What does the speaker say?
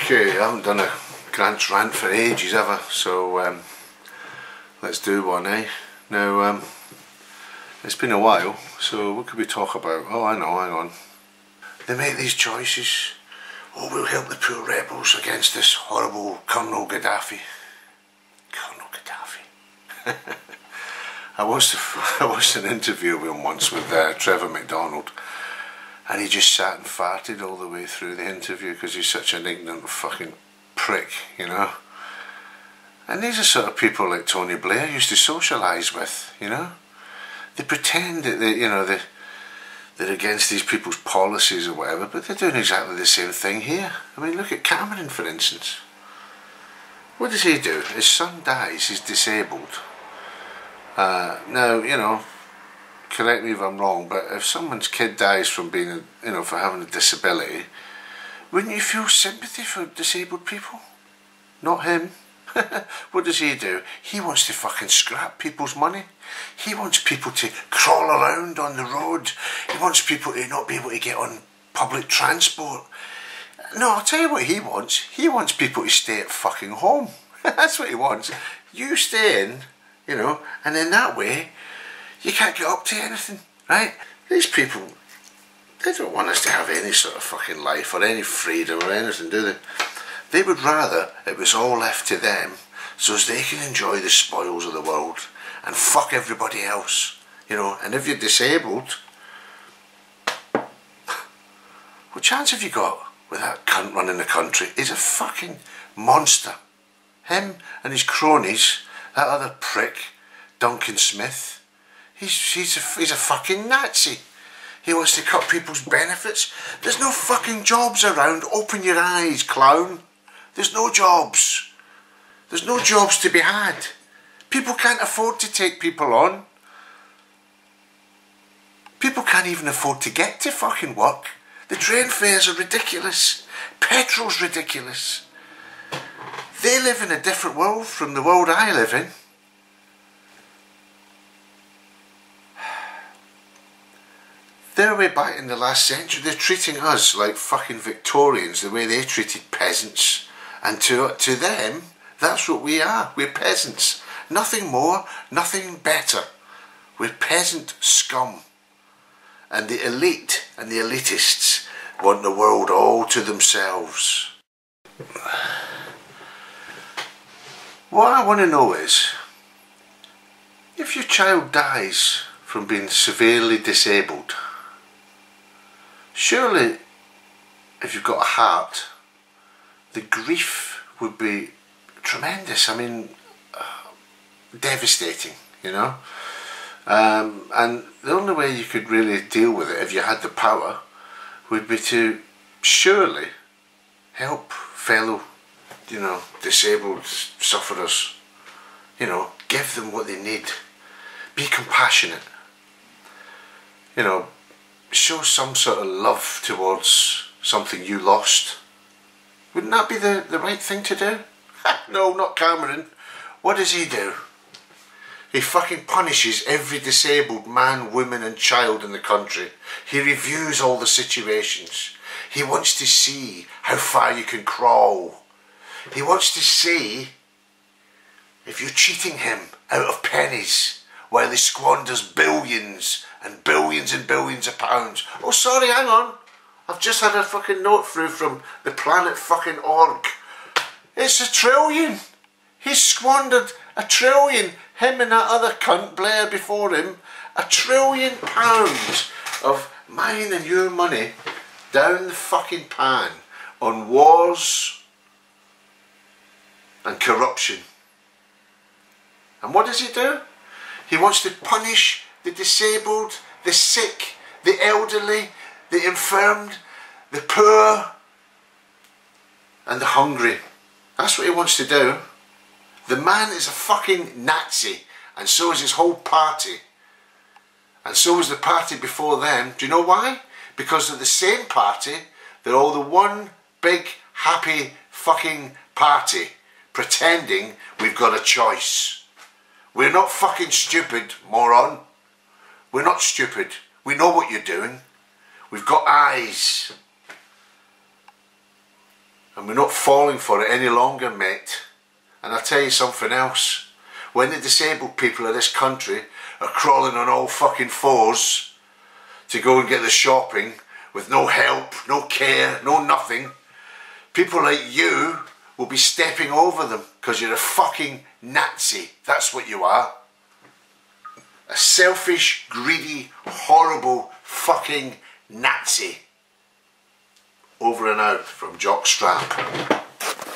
Okay, I haven't done a Grant's rant for ages, have I? So let's do one, eh? Now, it's been a while, so what could we talk about? Oh, I know, hang on. They make these choices. Oh, we'll help the poor rebels against this horrible Colonel Gaddafi. Colonel Gaddafi. I watched an interview with him once with Trevor McDonald, and he just sat and farted all the way through the interview because he's such an ignorant fucking prick, you know. And these are sort of people like Tony Blair used to socialise with, you know. They pretend that they're against these people's policies or whatever, but they're doing exactly the same thing here. I mean, look at Cameron, for instance. What does he do? His son dies, he's disabled. Now, you know, correct me if I'm wrong, but if someone's kid dies from being, for having a disability, wouldn't you feel sympathy for disabled people? Not him. What does he do? He wants to fucking scrap people's money. He wants people to crawl around on the road. He wants people to not be able to get on public transport. No, I'll tell you what he wants. He wants people to stay at fucking home. That's what he wants. You stay in, and in that way, you can't get up to anything, right? These people, they don't want us to have any sort of fucking life or any freedom or anything, do they? They would rather it was all left to them so as they can enjoy the spoils of the world and fuck everybody else, and if you're disabled, what chance have you got with that cunt running the country? He's a fucking monster. Him and his cronies, that other prick, Duncan Smith, he's a fucking Nazi. He wants to cut people's benefits. There's no fucking jobs around. Open your eyes, clown. There's no jobs. There's no jobs to be had. People can't afford to take people on. People can't even afford to get to fucking work. The train fares are ridiculous. Petrol's ridiculous. They live in a different world from the world I live in. They're way back in the last century. They're treating us like fucking Victorians, the way they treated peasants. And to them, that's what we are. We're peasants. Nothing more, nothing better. We're peasant scum. And the elite and the elitists want the world all to themselves. What I want to know is, if your child dies from being severely disabled, surely, if you've got a heart, the grief would be tremendous. I mean, devastating, and the only way you could really deal with it, if you had the power, would be to surely help fellow, disabled sufferers, give them what they need. Be compassionate, show some sort of love towards something you lost. Wouldn't that be the right thing to do? No, not Cameron. What does he do? He fucking punishes every disabled man, woman and child in the country. He reviews all the situations. He wants to see how far you can crawl. He wants to see if you're cheating him out of pennies while he squanders billions and billions and billions of pounds. Oh, sorry, hang on. I've just had a fucking note through from the Planet fucking Org. It's $1 trillion. He's squandered $1 trillion. Him and that other cunt Blair before him. £1 trillion of mine and your money down the fucking pan on wars and corruption. And what does he do? He wants to punish the disabled, the sick, the elderly, the infirmed, the poor and the hungry. That's what he wants to do. The man is a fucking Nazi, and so is his whole party. And so was the party before them. Do you know why? Because they're the same party. They're all the one big happy fucking party, pretending we've got a choice. We're not fucking stupid, moron. We're not stupid. We know what you're doing. We've got eyes. And we're not falling for it any longer, mate. And I'll tell you something else. When the disabled people of this country are crawling on all fucking fours to go and get the shopping with no help, no care, no nothing, people like you will be stepping over them because you're a fucking Nazi. That's what you are. A selfish, greedy, horrible fucking Nazi. Over and out from Jock Strap.